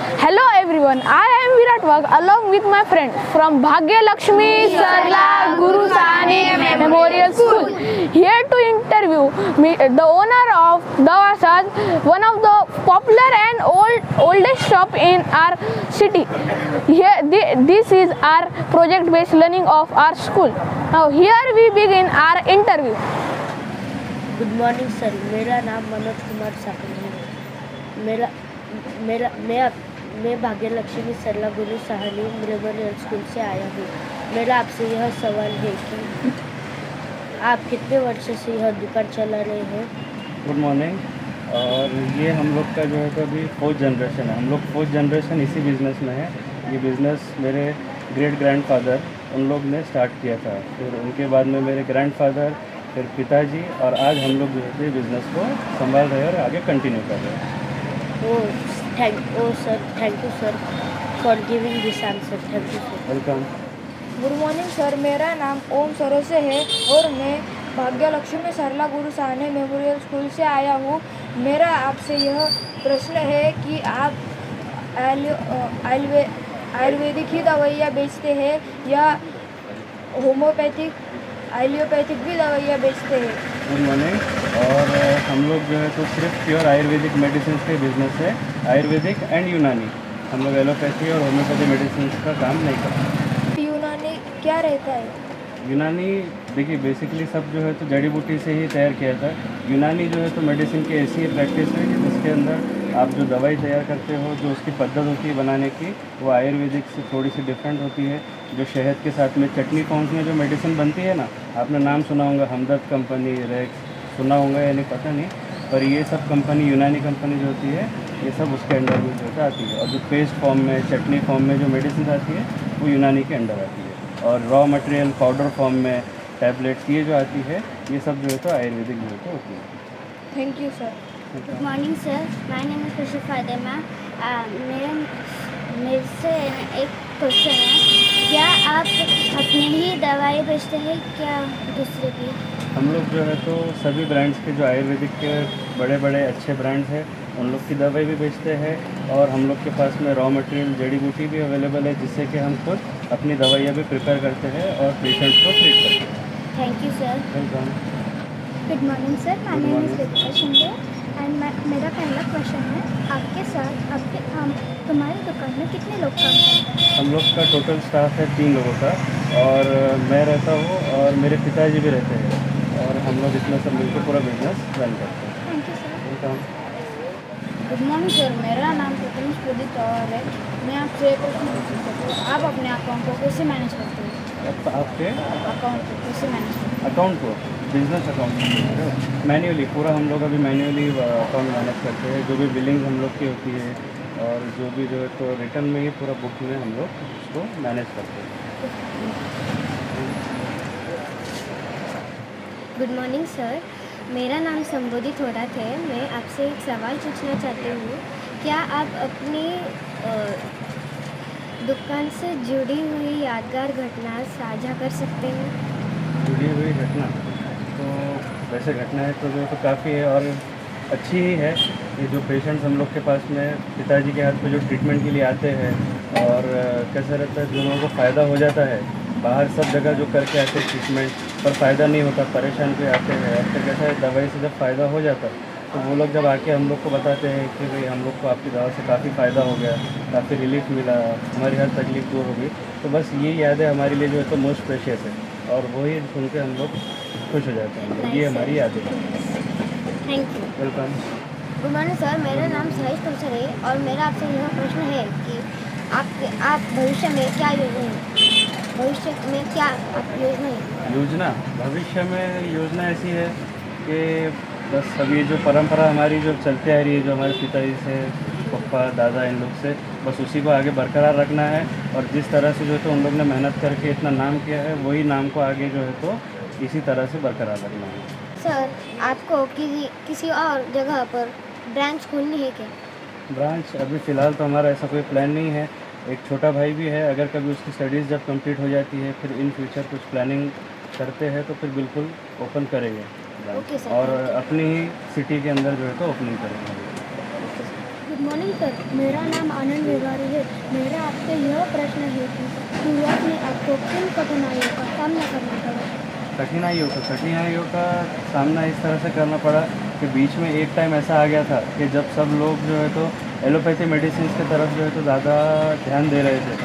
Hello everyone, I am Virat Wagh along with my friend from Bhagya Lakshmi Sarla Guru Sahani Memorial School. Here to interview me, the owner of Dawasaz, one of the popular and oldest shop in our city. Here, this is our project-based learning of our school. Now here we begin our interview. Good morning sir, मेरा नाम मनोज कुमार साकरी है। मैं भाग्य लक्ष्मी सरला गुरु Sahni memorial school से आया हूँ। मेरा आपसे यह सवाल है कि आप कितने वर्ष से यह दुकान चला रहे हैं? Good morning. और ये हम लोग का जो है तो अभी 4th जनरेशन है। हम लोग 4th जनरेशन इसी बिज़नेस में है। ये बिज़नेस मेरे ग्रेट ग्रैंडफादर उन लोग ने स्टार्ट किया था, फिर उनके बाद में मेरे ग्रैंडफादर, फिर पिताजी, और आज हम लोग जो है बिज़नेस को संभाल रहे हैं और आगे कंटिन्यू कर रहे हैं। Thank you sir for giving this answer. Thank you sir. Welcome. Good morning sir, मेरा नाम ओम सरोसे है और मैं भाग्य लक्ष्मी सरला गुरु साहनी मेमोरियल स्कूल से आया हूँ। मेरा आपसे यह प्रश्न है कि आप आयुर्वेदिक ही दवाइयाँ बेचते हैं या होम्योपैथिक एलोपैथिक भी दवाइयाँ बेचते हैं? Good morning. और हम लोग जो है तो सिर्फ प्योर आयुर्वेदिक मेडिसिन के बिज़नेस है, आयुर्वेदिक एंड यूनानी। हम लोग एलोपैथी और होम्योपैथी मेडिसिन का काम नहीं करते। यूनानी क्या रहता है? यूनानी देखिए बेसिकली सब जो है तो जड़ी बूटी से ही तैयार किया था। यूनानी जो है तो मेडिसिन की ऐसी प्रैक्टिस है कि जिसके अंदर आप जो दवाई तैयार करते हो, जो उसकी पद्धत होती है बनाने की, वो आयुर्वेदिक से थोड़ी सी डिफरेंट होती है। जो शहद के साथ में चटनी फॉर्म्स में जो मेडिसिन बनती है ना, आपने नाम सुना होगा, हमदर्द कंपनी, रेक्स सुना होगा या नहीं पता नहीं, पर ये सब कंपनी यूनानी कंपनी जो होती है ये सब उसके अंडर में जो आती है। और जो पेस्ट फॉर्म में, चटनी फॉर्म में जो मेडिसिन आती है वो यूनानी के अंडर आती है। और रॉ मटेरियल पाउडर फॉर्म में टैबलेट्स ये जो आती है ये सब जो है तो आयुर्वेदिक जो है तो होती है। Thank you sir. Good morning sir, my name is खुशी फातिमा। मेरे से एक क्वेश्चन है, क्या आप अपने ही दवाई बेचते हैं क्या दूसरे की? हम लोग जो है तो सभी ब्रांड्स के जो आयुर्वेदिक के बड़े बड़े अच्छे ब्रांड्स हैं उन लोग की दवाई भी बेचते हैं। और हम लोग के पास में रॉ मटेरियल जड़ी बूटी भी अवेलेबल है, जिससे कि हम खुद अपनी दवाइयाँ भी प्रिपेयर करते हैं और पेशेंट्स को ट्रीट करते हैं। Thank you sir. Welcome. Good morning sir, my name is Lipika Shinde and मेरा पहला क्वेश्चन है, आपके साथ तुम्हारी दुकान में कितने लोग काम करते हैं? हम लोग का टोटल स्टाफ है 3 लोगों का, और मैं रहता हूँ और मेरे पिताजी भी रहते हैं, और हम लोग इतना सब मिलकर पूरा बिजनेस रन करते हैं। Thank you sir. Welcome. Good morning sir, मेरा नाम प्रथमेश प्रदीप और है। मैं आपसे एक क्वेश्चन पूछ सकती हूँ, आप अपने अकाउंट को कैसे मैनेज करते हैं? आपके अकाउंट को कैसे मैनेज करते हैं? अकाउंट को, बिजनेस अकाउंट मैन्युअली पूरा हम लोग अभी मैन्युअली अकाउंट मैनेज करते हैं। जो भी बिलिंग हम लोग की होती है और जो भी जो है तो रिटर्न में ही पूरा बुक में हम लोग उसको मैनेज करते हैं। गुड मॉर्निंग सर, मेरा नाम संबोधित हो रहा है। मैं आपसे एक सवाल पूछना चाहती हूँ, क्या आप अपनी दुकान से जुड़ी हुई यादगार घटना साझा कर सकते हैं? जुड़ी हुई घटना तो वैसे घटना है तो जो तो काफ़ी है और अच्छी ही है। ये जो पेशेंट्स हम लोग के पास में पिताजी के हाथ पे जो ट्रीटमेंट के लिए आते हैं, और कैसा रहता है, जो लोगों को फ़ायदा हो जाता है, बाहर सब जगह जो करके आते हैं ट्रीटमेंट पर फ़ायदा नहीं होता, परेशान पे आते हैं, और फिर कैसा है दवाई से जब फ़ायदा हो जाता है तो वो लोग जब आके हम लोग को बताते हैं कि भाई हम लोग को आपकी दवा से काफ़ी फ़ायदा हो गया, काफ़ी रिलीफ मिला, हमारी हर तकलीफ दूर हो गई, तो बस ये यादें हमारे लिए जो है तो मोस्ट प्रेशियस है, और वही सुन के हम लोग खुश हो जाते हैं। ये हमारी यादें हैं। Thank you. Welcome. Good morning sir, मेरा नाम साहिश तुलसर है और मेरा आपसे यह प्रश्न है कि आप भविष्य में क्या योजना भविष्य में योजना ऐसी है कि बस अभी जो परंपरा हमारी जो चलती आ रही है, जो हमारे पिताजी से, पप्पा, दादा, इन लोग से, बस उसी को आगे बरकरार रखना है। और जिस तरह से जो है तो उन लोग ने मेहनत करके इतना नाम किया है, वही नाम को आगे जो है तो इसी तरह से बरकरार रखना है। सर, आपको किसी और जगह पर ब्रांच खोलनी है क्या? ब्रांच अभी फ़िलहाल तो हमारा ऐसा कोई प्लान नहीं है। एक छोटा भाई भी है, अगर कभी उसकी स्टडीज़ जब कंप्लीट हो जाती है, फिर इन फ्यूचर कुछ प्लानिंग करते हैं तो फिर बिल्कुल ओपन करेंगे ओके सर। और अपनी ही सिटी के अंदर जो है तो ओपनिंग करेंगे। गुड मॉर्निंग सर, मेरा नाम आनंद विवारी है। मेरा आपसे यह प्रश्न है कि शुरुआत में आपको किन कठिनाइयों का सामना करना पड़ा? कठिनाइयों का सामना इस तरह से करना पड़ा कि बीच में एक टाइम ऐसा आ गया था कि जब सब लोग जो है तो एलोपैथी मेडिसिन की तरफ जो है तो ज़्यादा ध्यान दे रहे थे।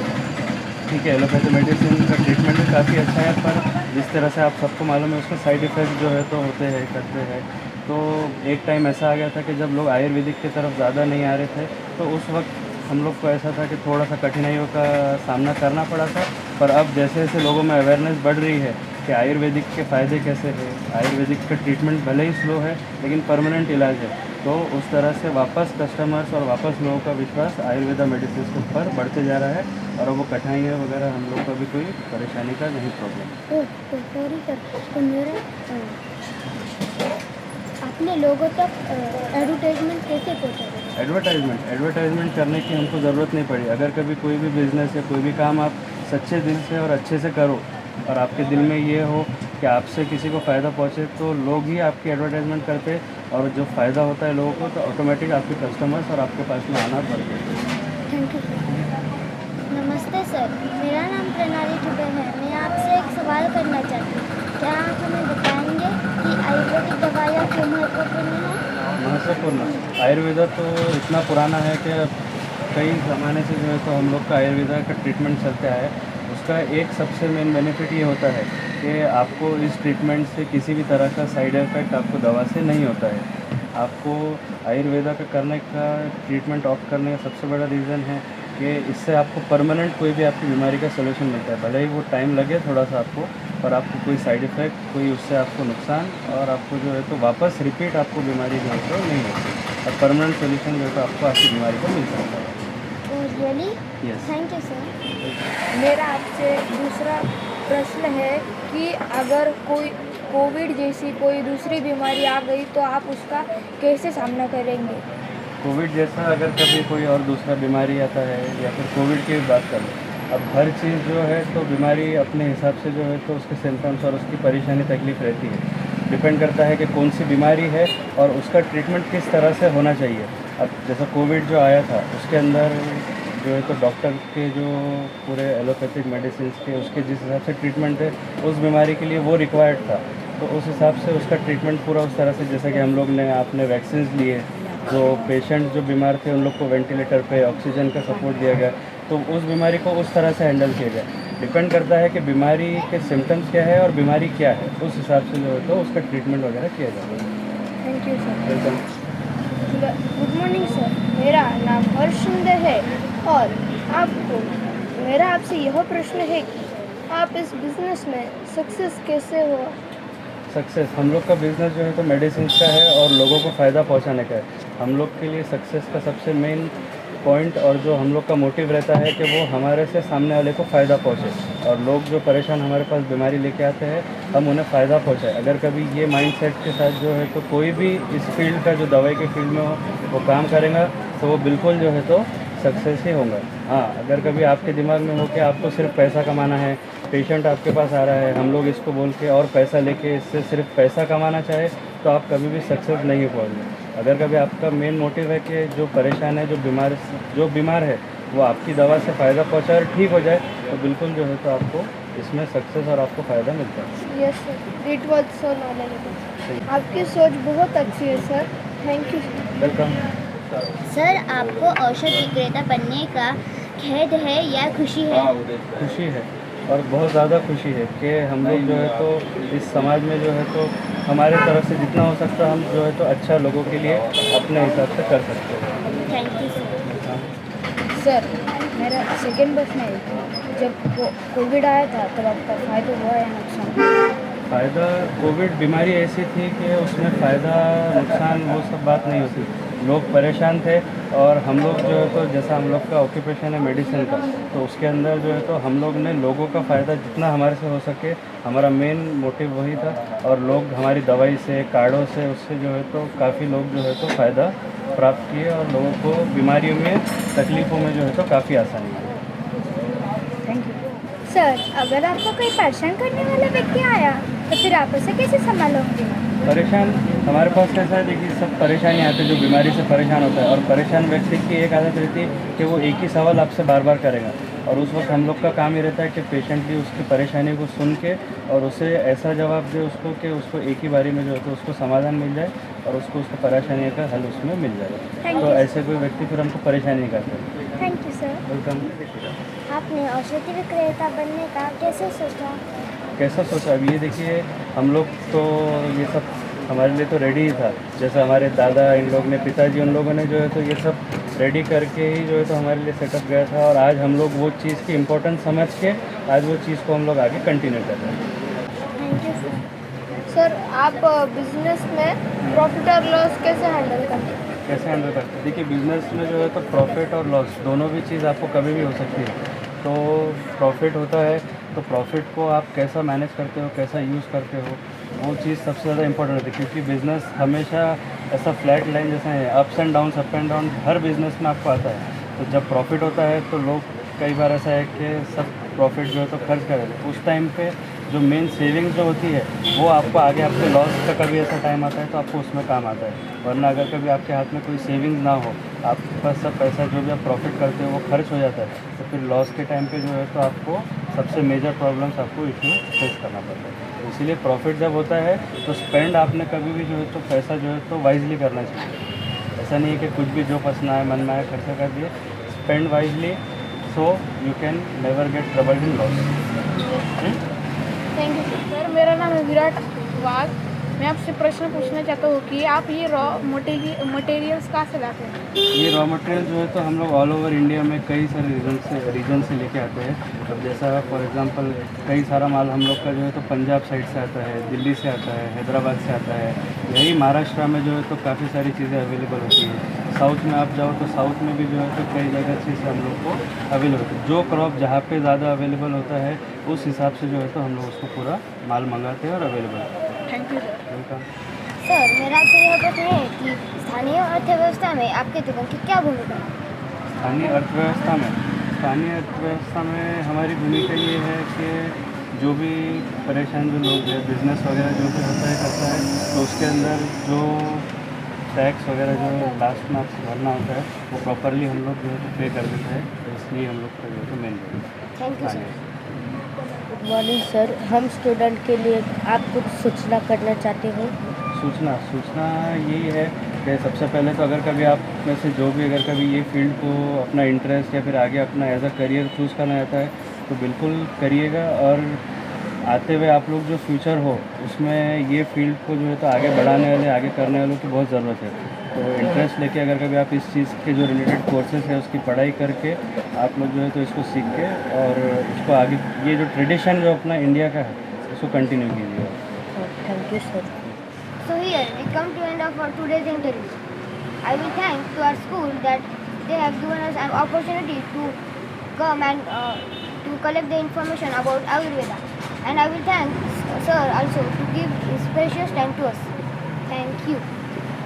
ठीक है, एलोपैथी मेडिसिन का ट्रीटमेंट भी काफ़ी अच्छा है, पर जिस तरह से आप सबको मालूम है उसके साइड इफ़ेक्ट जो है तो होते हैं, करते हैं। तो एक टाइम ऐसा आ गया था कि जब लोग आयुर्वेदिक की तरफ ज़्यादा नहीं आ रहे थे, तो उस वक्त हम लोग को ऐसा था कि थोड़ा सा कठिनाइयों का सामना करना पड़ा था। पर अब जैसे जैसे लोगों में अवेयरनेस बढ़ रही है कि आयुर्वेदिक के फ़ायदे कैसे हैं, आयुर्वेदिक का ट्रीटमेंट भले ही स्लो है लेकिन परमानेंट इलाज है, तो उस तरह से वापस कस्टमर्स और वापस लोगों का विश्वास आयुर्वेदा मेडिसिन के ऊपर बढ़ते जा रहा है। और वो कठिनाइयाँ वगैरह हम लोग को भी कोई परेशानी का नहीं प्रॉब्लम। ओह सॉरी सर, तो मेरा आपने लोगों तक एडवर्टाइजमेंट कैसे पहुँचाया? एडवर्टाइजमेंट करने की हमको ज़रूरत नहीं पड़ी। अगर कभी कोई भी बिज़नेस या कोई भी काम आप सच्चे दिल से और अच्छे से करो और आपके दिल में ये हो कि आपसे किसी को फ़ायदा पहुँचे, तो लोग ही आपकी एडवर्टाइजमेंट करते हैं और जो फ़ायदा होता है लोगों को तो ऑटोमेटिक आपके कस्टमर्स और आपके पास में आना बढ़ते हैं। Thank you sir. नमस्ते सर, मेरा नाम प्रणाली दुबे है। मैं आपसे एक सवाल करना चाहती हूँ। क्या आप हमें बताएंगे कि आयुर्वेदिक दवाइयाँ क्यों महत्वपूर्ण हैं? महत्वपूर्ण आयुर्वेदा तो इतना पुराना है कि कई ज़माने से जो है तो हम लोग का आयुर्वेदा का ट्रीटमेंट चलता है। उसका एक सबसे मेन बेनिफिट ये होता है कि आपको इस ट्रीटमेंट से किसी भी तरह का साइड इफ़ेक्ट आपको दवा से नहीं होता है। आपको आयुर्वेदा का करने का ट्रीटमेंट ऑप्ट करने का सबसे बड़ा रीज़न है कि इससे आपको परमानेंट कोई भी आपकी बीमारी का सोल्यूशन मिलता है। भले ही वो टाइम लगे थोड़ा सा आपको, पर आपको कोई साइड इफ़ेक्ट, कोई उससे आपको नुकसान और आपको जो है तो वापस रिपीट आपको बीमारी जो है तो नहीं होती और परमानेंट सोल्यूशन जो है तो आपको आपकी बीमारी को मिल सकता है। Oh really? Yes. Thank you sir. मेरा आपसे दूसरा प्रश्न है कि अगर कोई कोविड जैसी कोई दूसरी बीमारी आ गई तो आप उसका कैसे सामना करेंगे? कोविड जैसा अगर कभी कोई और दूसरा बीमारी आता है या फिर कोविड की बात कर लो, अब हर चीज़ जो है तो बीमारी अपने हिसाब से जो है तो उसके सिम्टम्स और उसकी परेशानी तकलीफ़ रहती है। डिपेंड करता है कि कौन सी बीमारी है और उसका ट्रीटमेंट किस तरह से होना चाहिए। अब जैसा कोविड जो आया था उसके अंदर जो है तो डॉक्टर के जो पूरे एलोपैथिक मेडिसिन के उसके जिस हिसाब से ट्रीटमेंट है उस बीमारी के लिए वो रिक्वायर्ड था, तो उस हिसाब से उसका ट्रीटमेंट पूरा उस तरह से, जैसे कि हम लोग ने आपने वैक्सीन लिए, जो पेशेंट जो बीमार थे उन लोग को वेंटिलेटर पे ऑक्सीजन का सपोर्ट दिया गया, तो उस बीमारी को उस तरह से हैंडल किया गया। डिपेंड करता है कि बीमारी के सिम्टम्स क्या है और बीमारी क्या है, उस हिसाब से जो है तो उसका ट्रीटमेंट वगैरह किया जाता है। Thank you sir. Welcome. Good morning sir, मेरा नाम हर्ष शिंदे है और मेरा आपसे यह प्रश्न है कि आप इस बिज़नेस में सक्सेस कैसे हो? सक्सेस हम लोग का बिज़नेस जो है तो मेडिसिन का है और लोगों को फ़ायदा पहुंचाने का है। हम लोग के लिए सक्सेस का सबसे मेन पॉइंट और जो हम लोग का मोटिव रहता है कि वो हमारे से सामने वाले को फ़ायदा पहुंचे और लोग जो परेशान हमारे पास बीमारी लेके आते हैं हम उन्हें फ़ायदा पहुंचाए। अगर कभी ये माइंडसेट के साथ जो है तो कोई भी इस फील्ड का जो दवाई के फील्ड में हो वो काम करेगा तो वो बिल्कुल जो है तो सक्सेस ही होगा। हाँ, अगर कभी आपके दिमाग में हो कि आपको सिर्फ पैसा कमाना है, पेशेंट आपके पास आ रहा है, हम लोग इसको बोल के और पैसा लेके इससे सिर्फ पैसा कमाना चाहे तो आप कभी भी सक्सेस नहीं पहुँचेंगे। अगर कभी आपका मेन मोटिव है कि जो परेशान है, जो बीमार है वो आपकी दवा से फ़ायदा पहुँचाए और ठीक हो जाए, तो बिल्कुल जो है तो आपको इसमें सक्सेस और आपको फ़ायदा मिलता है। Yes sir, it was so knowledgeable. आपकी सोच बहुत अच्छी है sir, thank you. Welcome. Sir, आपको औषध विक्रेता बनने का खेद है या खुशी है? खुशी है और बहुत ज़्यादा खुशी है कि हम लोग जो है तो इस समाज में जो है तो हमारे तरफ से जितना हो सकता है हम जो है तो अच्छा लोगों के लिए अपने हिसाब से कर सकते हैं। Thank you sir. सर, मेरा सेकेंड प्रश्न है, जब कोविड आया था तब आपका फ़ायदा हुआ या नुकसान? फ़ायदा, कोविड बीमारी ऐसी थी कि उसमें फ़ायदा नुकसान वो सब बात नहीं होती। लोग परेशान थे और हम लोग जो है तो जैसा हम लोग का ऑक्यूपेशन है मेडिसिन का, तो उसके अंदर जो है तो हम लोग ने लोगों का फ़ायदा जितना हमारे से हो सके, हमारा मेन मोटिव वही था। और लोग हमारी दवाई से, कार्डों से, उससे जो है तो काफ़ी लोग जो है तो फ़ायदा प्राप्त किए और लोगों को बीमारियों में, तकलीफ़ों में जो है तो काफ़ी आसानी हुई। Thank you. सर, अगर आपको कोई परेशान करने वाला व्यक्ति आया तो फिर आप उसे कैसे संभालोगे? परेशान हमारे पास कैसा है, देखिए सब परेशानी आते हैं जो बीमारी से परेशान होता है, और परेशान व्यक्ति की एक आदत रहती है कि वो एक ही सवाल आपसे बार बार करेगा, और उस वक्त हम लोग का काम ही रहता है कि पेशेंटली उसकी परेशानी को सुन के और उसे ऐसा जवाब दे उसको कि उसको एक ही बारी में जो है तो उसको समाधान मिल जाए और उसको परेशानी का हल उसमें मिल जाए। तो ऐसे कोई व्यक्ति फिर हमको परेशान नहीं करते। Thank you sir. वेलकम। आपने औषधि विक्रेता बनने का कैसे सोचा? कैसा सोचा? अब ये देखिए हम लोग तो ये सब हमारे लिए तो रेडी ही था, जैसे हमारे दादा इन लोग ने, पिताजी उन लोगों ने जो है तो ये सब रेडी करके ही जो है तो हमारे लिए सेटअप गया था, और आज हम लोग वो चीज़ की इम्पोर्टेंस समझ के आज वो चीज़ को हम लोग आगे कंटिन्यू कर रहे हैं। Thank you sir. सर आप बिजनेस में प्रॉफिट और लॉस कैसे हैंडल करते हैं? कैसे हैंडल करते हैं? देखिए बिजनेस में जो है तो प्रॉफिट और लॉस दोनों भी चीज़ आपको कभी भी हो सकती है। तो प्रॉफिट होता है तो प्रॉफिट को आप कैसा मैनेज करते हो, कैसा यूज़ करते हो, वो चीज़ सबसे ज़्यादा इंपॉर्टेंट होती है, क्योंकि बिज़नेस हमेशा ऐसा फ्लैट लाइन जैसा है, ups and down up and down her business में आपको आता है। तो जब प्रॉफिट होता है तो लोग कई बार ऐसा है कि सब प्रॉफिट जो है तो खर्च कर देते हैं, उस टाइम पे जो मेन सेविंग्स जो होती है वो आपको आगे आपके लॉस का कभी ऐसा टाइम आता है तो आपको उसमें काम आता है। वरना अगर कभी आपके हाथ में कोई सेविंग्स ना हो, आपके पास सब पैसा जो भी आप प्रॉफिट करते हो वो खर्च हो जाता है, तो फिर लॉस के टाइम पे जो है तो आपको सबसे मेजर प्रॉब्लम्स आपको इसमें फेस करना पड़ता है। तो इसीलिए प्रॉफिट जब होता है तो स्पेंड आपने कभी भी जो है तो पैसा जो है तो वाइजली करना चाहिए। ऐसा नहीं है कि कुछ भी जो पसंद आए मन में आए खर्चा कर दिए। Spend wisely so you can never get troubled in loss. Thank you sir. Sir मेरा नाम है विराट वाघ। मैं आपसे प्रश्न पूछना चाहता हूँ कि आप ये रॉ मटेरियल्स कहाँ से लाते हैं? ये रॉ मटेरियल जो है तो हम लोग ऑल ओवर इंडिया में कई सारे रीजन से लेके आते हैं। अब जैसा फॉर एग्जांपल कई सारा माल हम लोग का जो है तो पंजाब साइड से आता है, दिल्ली से आता है, हैदराबाद से आता है। यही महाराष्ट्र में जो है तो काफ़ी सारी चीज़ें अवेलेबल होती हैं। साउथ में आप जाओ तो साउथ में भी जो है तो कई जगह से हम लोग को अवेलेबल होता है। जो क्रॉप जहाँ पे ज़्यादा अवेलेबल होता है उस हिसाब से जो है तो हम लोग उसको पूरा माल मंगाते हैं और अवेलेबल करते हैं। Thank you sir. Welcome. Sir मेरा आपसे यह प्रश्न है कि स्थानीय अर्थव्यवस्था में आपके दुकान की क्या भूमिका है? स्थानीय अर्थव्यवस्था में हमारी भूमिका ये है कि जो भी परेशान जो लोग हैं, बिज़नेस वगैरह जो भी होता है करता है, तो उसके अंदर जो टैक्स वगैरह जो लास्ट में आपको भरना होता है वो प्रॉपरली हम लोग जो है तो पे कर देते हैं। तो इसलिए हम लोग का जो है तो मेन रोल है। Thank you sir. Good morning sir. हम स्टूडेंट के लिए आप कुछ सूचना करना चाहते हो? सूचना यही है कि सबसे पहले तो अगर कभी आप में से जो भी अगर कभी ये फील्ड को अपना इंटरेस्ट या फिर आगे अपना एज अ करियर चूज़ करना चाहता है तो बिल्कुल करिएगा, और आते हुए आप लोग जो फ्यूचर हो उसमें ये फील्ड को जो है तो आगे बढ़ाने वाले, आगे करने वालों की बहुत ज़रूरत है। तो इंटरेस्ट लेके अगर कभी आप इस चीज़ के जो रिलेटेड कोर्सेज है उसकी पढ़ाई करके आप लोग जो है तो इसको सीख के और इसको आगे, ये जो ट्रेडिशन जो अपना इंडिया का है उसको कंटिन्यू कीजिएगा। Thank you sir. So here we come to end of our today's interview. I will thank to our school that they have given us an opportunity to come and to collect the information about Ayurveda. And I will thank sir also to give his precious time to us. Thank you.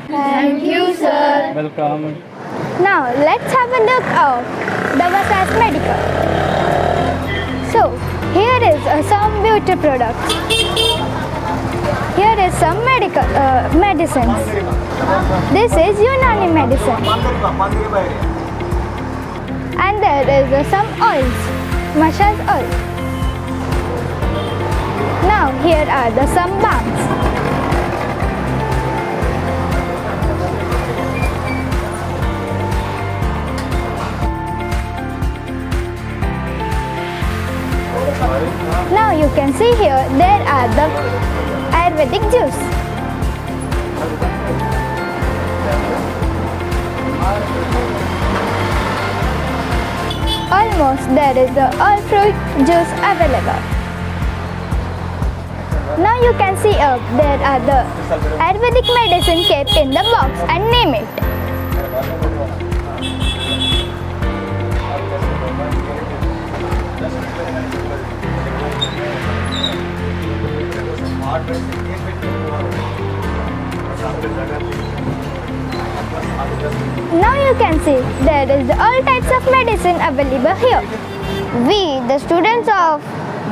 Thank you sir. Welcome. Now let's have a look at Dawasas Medical. So here is some beauty products. Here is some medicines. This is Unani medicine. And there is some oils, massage oil. Now here are some balms. Now you can see here there are the Ayurvedic juice. Almost there is the all fruit juice available. Now you can see there are the Ayurvedic medicine kept in the box and name it. Now you can see there is all types of medicine available here. We, the students of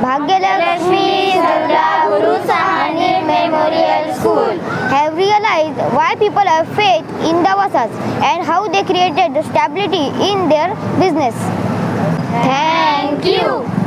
Bhagyalakshmi Sarla Guru Sahani Memorial School have realized why people have faith in the Vasas and how they created the stability in their business. Thank you.